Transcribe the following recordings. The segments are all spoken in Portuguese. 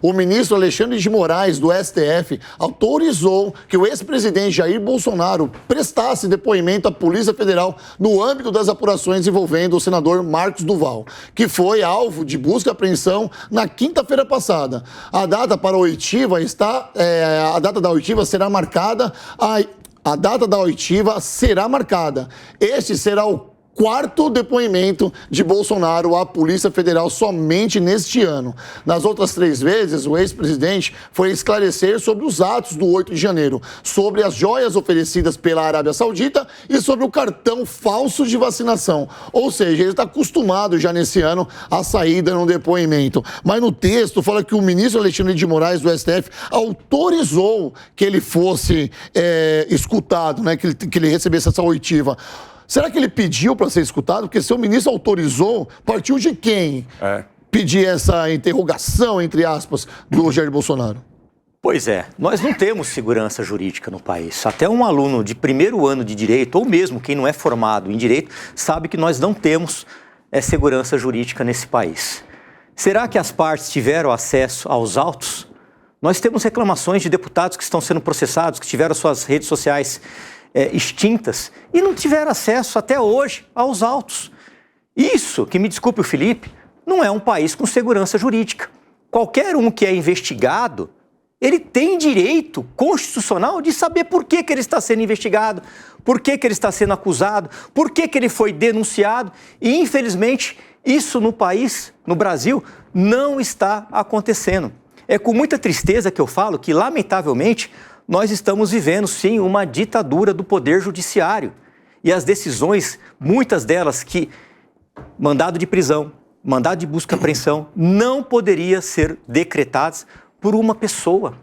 o ministro Alexandre de Moraes, do STF, autorizou que o ex-presidente Jair Bolsonaro prestasse depoimento à Polícia Federal no âmbito das apurações envolvendo o senador Marcos Duval, que foi alvo de busca e apreensão na quinta-feira passada. A data para a oitiva a data da oitiva será marcada. A data da oitiva será marcada. Este será o quarto depoimento de Bolsonaro à Polícia Federal somente neste ano. Nas outras 3 vezes, o ex-presidente foi esclarecer sobre os atos do 8 de janeiro, sobre as joias oferecidas pela Arábia Saudita e sobre o cartão falso de vacinação. Ou seja, ele está acostumado já nesse ano a sair dando um depoimento. Mas no texto fala que o ministro Alexandre de Moraes, do STF, autorizou que ele fosse escutado, né, que ele recebesse essa oitiva. Será que ele pediu para ser escutado? Porque se o ministro autorizou, partiu de quem pedir essa interrogação, entre aspas, do Jair Bolsonaro? Pois é, nós não temos segurança jurídica no país. Até um aluno de primeiro ano de direito, ou mesmo quem não é formado em direito, sabe que nós não temos segurança jurídica nesse país. Será que as partes tiveram acesso aos autos? Nós temos reclamações de deputados que estão sendo processados, que tiveram suas redes sociais extintas e não tiveram acesso até hoje aos autos. Isso, que me desculpe o Felipe, não é um país com segurança jurídica. Qualquer um que é investigado, ele tem direito constitucional de saber por que ele está sendo investigado, por que ele está sendo acusado, por que ele foi denunciado. E, infelizmente, isso no país, no Brasil, não está acontecendo. É com muita tristeza que eu falo que, lamentavelmente, nós estamos vivendo, sim, uma ditadura do poder judiciário. E as decisões, muitas delas que mandado de prisão, mandado de busca e apreensão, não poderia ser decretadas por uma pessoa.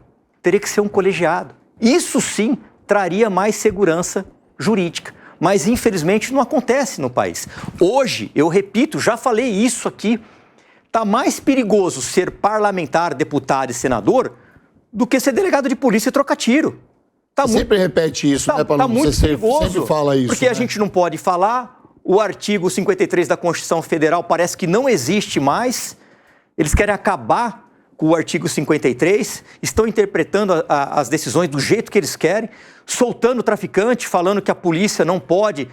Teria que ser um colegiado. Isso, sim, traria mais segurança jurídica. Mas, infelizmente, não acontece no país. Hoje, eu repito, já falei isso aqui, está mais perigoso ser parlamentar, deputado e senador do que ser delegado de polícia e trocar tiro. Sempre repete isso, né, Paulo? Está muito perigoso, sempre fala isso. Porque a gente não pode falar, o artigo 53 da Constituição Federal parece que não existe mais, eles querem acabar com o artigo 53, estão interpretando as decisões do jeito que eles querem, soltando o traficante, falando que a polícia não pode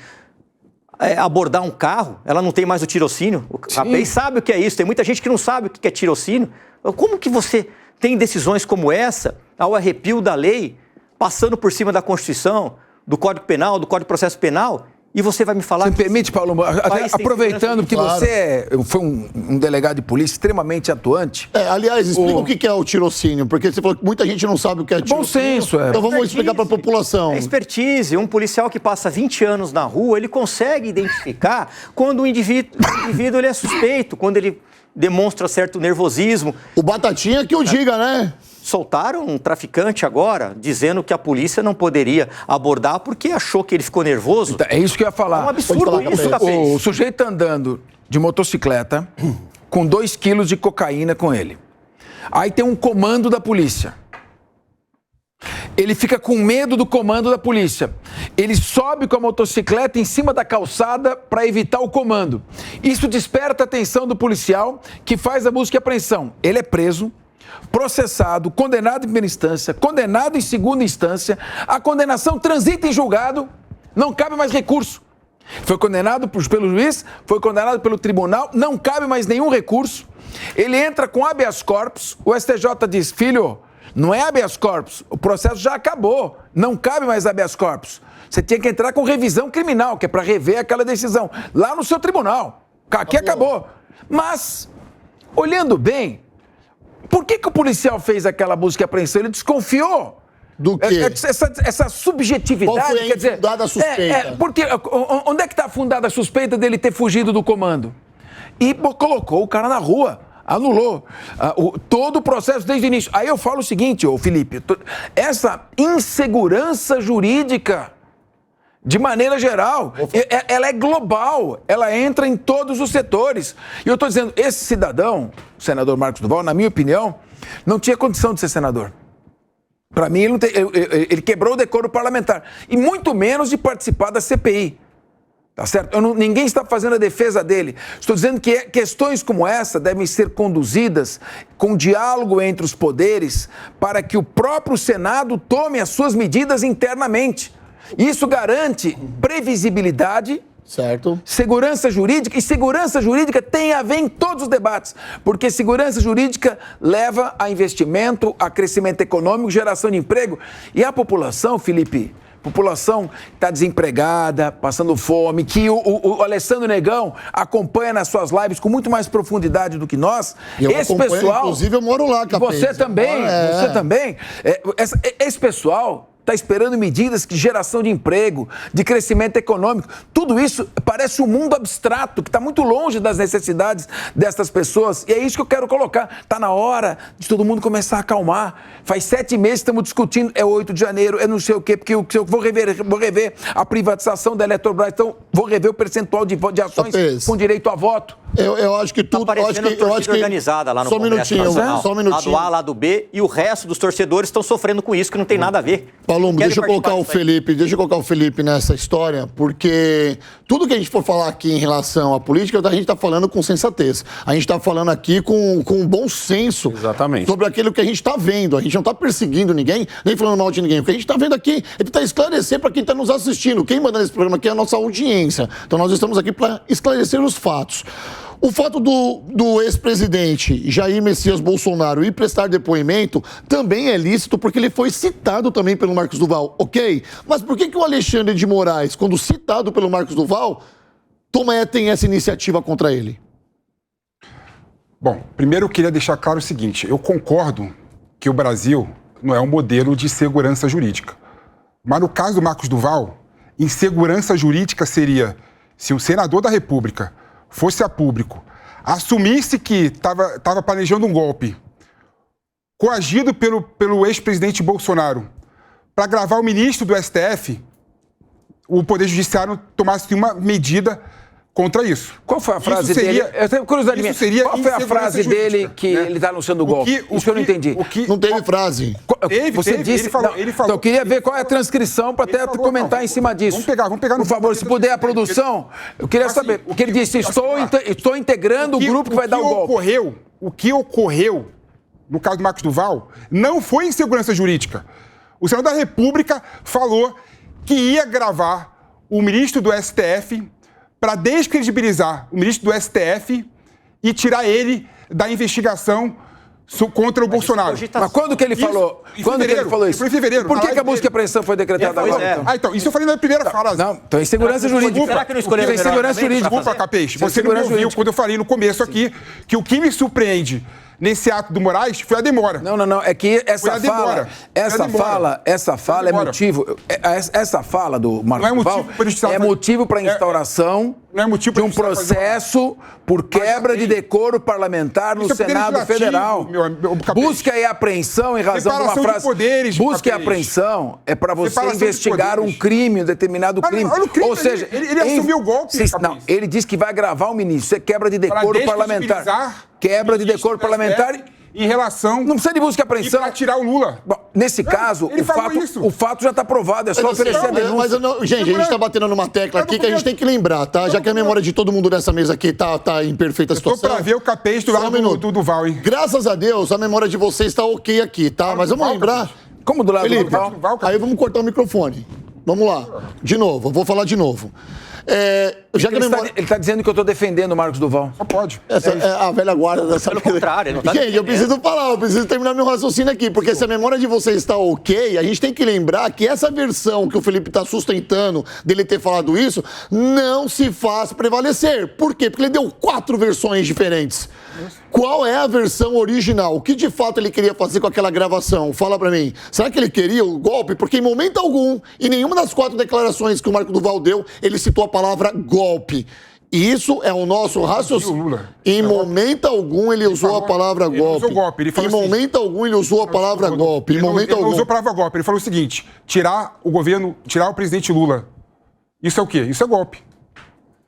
abordar um carro, ela não tem mais o tirocínio. O rapaz sabe o que é isso, tem muita gente que não sabe o que é tirocínio. Como que você tem decisões como essa, ao arrepio da lei, passando por cima da Constituição, do Código Penal, do Código de Processo Penal, e você vai me falar... Você me permite, Paulo, até aproveitando que você foi um delegado de polícia extremamente atuante... aliás, explica o que é o tirocínio, porque você falou que muita gente não sabe o que é tirocínio. Bom senso, Então vamos explicar para a população. É expertise. Um policial que passa 20 anos na rua, ele consegue identificar quando o indivíduo ele é suspeito, quando ele demonstra certo nervosismo. O Batatinha que o diga, né? Soltaram um traficante agora, dizendo que a polícia não poderia abordar porque achou que ele ficou nervoso. Então, é isso que eu ia falar. É um absurdo isso, Capês. O sujeito andando de motocicleta com 2 quilos de cocaína com ele. Aí tem um comando da polícia. Ele fica com medo do comando da polícia. Ele sobe com a motocicleta em cima da calçada para evitar o comando. Isso desperta a atenção do policial que faz a busca e apreensão. Ele é preso, processado, condenado em primeira instância, condenado em segunda instância. A condenação transita em julgado, não cabe mais recurso. Foi condenado pelo juiz, foi condenado pelo tribunal, não cabe mais nenhum recurso. Ele entra com habeas corpus, o STJ diz, filho, não é habeas corpus, o processo já acabou, não cabe mais habeas corpus. Você tinha que entrar com revisão criminal, que é para rever aquela decisão, lá no seu tribunal. Aqui acabou. Mas, olhando bem, por que o policial fez aquela busca e apreensão? Ele desconfiou. Do quê? Essa subjetividade. Qual foi a fundada a suspeita? Porque onde é que está fundada a suspeita dele ter fugido do comando? E colocou o cara na rua, anulou todo o processo desde o início. Aí eu falo o seguinte, Felipe, essa insegurança jurídica, de maneira geral, ela é global, ela entra em todos os setores. E eu estou dizendo, esse cidadão, o senador Marcos Duval, na minha opinião, não tinha condição de ser senador. Para mim, ele quebrou o decoro parlamentar. E muito menos de participar da CPI. Tá certo? Ninguém está fazendo a defesa dele. Estou dizendo que questões como essa devem ser conduzidas com diálogo entre os poderes para que o próprio Senado tome as suas medidas internamente. Isso garante previsibilidade, certo, segurança jurídica, e segurança jurídica tem a ver em todos os debates, porque segurança jurídica leva a investimento, a crescimento econômico, geração de emprego. E a população, Felipe, população está desempregada, passando fome, que o Alessandro Negão acompanha nas suas lives com muito mais profundidade do que nós. Esse pessoal, inclusive eu moro lá, Capês. Você também. Esse pessoal está esperando medidas de geração de emprego, de crescimento econômico. Tudo isso parece um mundo abstrato, que está muito longe das necessidades dessas pessoas. E é isso que eu quero colocar. Está na hora de todo mundo começar a acalmar. Faz 7 meses que estamos discutindo, é 8 de janeiro, é não sei o quê, porque eu vou rever a privatização da Eletrobras, então vou rever o percentual de ações Capês, com direito a voto. Eu acho que tudo... Tá parecendo torcida organizada lá no Congresso Nacional. Só um minutinho. Lado A, lado B, e o resto dos torcedores estão sofrendo com isso, que não tem nada a ver. Palumbo, deixa eu colocar o Felipe nessa história, porque tudo que a gente for falar aqui em relação à política, a gente está falando com sensatez. A gente está falando aqui com bom senso. Exatamente. Sobre aquilo que a gente está vendo. A gente não está perseguindo ninguém, nem falando mal de ninguém. O que a gente está vendo aqui é tentar esclarecer para quem está nos assistindo. Quem manda nesse programa aqui é a nossa audiência. Então nós estamos aqui para esclarecer os fatos. O fato do ex-presidente Jair Messias Bolsonaro ir prestar depoimento também é lícito porque ele foi citado também pelo Marcos Duval, ok? Mas por que o Alexandre de Moraes, quando citado pelo Marcos Duval, tem essa iniciativa contra ele? Bom, primeiro eu queria deixar claro o seguinte, eu concordo que o Brasil não é um modelo de segurança jurídica. Mas no caso do Marcos Duval, insegurança jurídica seria se o senador da República fosse a público, assumisse que estava planejando um golpe, coagido pelo ex-presidente Bolsonaro, para gravar o ministro do STF, o Poder Judiciário tomasse uma medida contra isso. Qual foi a frase dele? Eu tenho curiosidade minha. Qual foi a frase dele que ele está anunciando o golpe? Isso que eu não entendi. Não teve frase. Você disse... Ele falou. Então, eu queria ver qual é a transcrição para até comentar em cima disso. Vamos pegar. Por favor, se puder, a produção, eu queria saber. Porque ele disse, estou integrando o grupo que vai dar o golpe. O que ocorreu, no caso do Marcos Duval, não foi insegurança jurídica. O senador da República falou que ia gravar o ministro do STF para descredibilizar o ministro do STF e tirar ele da investigação contra o Bolsonaro. Mas quando que ele falou? Quando que ele falou isso? Foi em fevereiro. Por que a busca e apreensão foi decretada agora? Então, isso eu falei na primeira frase. Não, então é segurança jurídica. Será que não escolheram tem segurança jurídica? Desculpa, Capês. Você não me ouviu quando eu falei no começo aqui que o que me surpreende nesse ato do Moraes foi a demora. Não. É que essa fala é motivo. Essa fala do Marcos Duval é motivo para a instauração de um processo por quebra de decoro parlamentar no Senado Federal. Busca e apreensão em razão de uma frase. Busca e apreensão é para você investigar um crime, um determinado crime. Ou seja, ele assumiu o golpe. Não, ele disse que vai gravar o ministro. Isso é quebra de decoro parlamentar. Quebra de decoro parlamentar em relação... Não precisa de busca e apreensão. Para tirar o Lula. Bom, nesse caso, o fato já está provado, é só oferecer a denúncia. Gente, a gente está batendo numa tecla aqui que a gente tem que lembrar, tá? Já que a memória de todo mundo dessa mesa aqui tá em perfeita situação. Estou para ver o Capês do lado do Duval, hein? Graças a Deus, a memória de vocês está ok aqui, tá? Mas vamos lembrar... Como do lado Felipe, do Duval? Aí vamos cortar o microfone. Vamos lá. De novo, eu vou falar de novo. Ele está dizendo que eu estou defendendo o Marcos Duval. Só pode. Essa é a velha guarda dessa... Pelo contrário, ele não tá Gente, eu preciso falar, eu preciso terminar meu raciocínio aqui, porque se a memória de vocês está ok, a gente tem que lembrar que essa versão que o Felipe está sustentando dele ter falado isso, não se faz prevalecer. Por quê? Porque ele deu 4 versões diferentes. Qual é a versão original? O que de fato ele queria fazer com aquela gravação? Fala pra mim. Será que ele queria o golpe? Porque em momento algum, em nenhuma das 4 declarações que o Marco Duval deu, ele citou a palavra golpe. E isso é o nosso raciocínio. Em momento algum ele usou a palavra golpe. Em momento algum ele usou a palavra golpe. Em momento algum. Ele não usou a palavra golpe. Ele falou o seguinte: tirar o presidente Lula. Isso é o quê? Isso é golpe.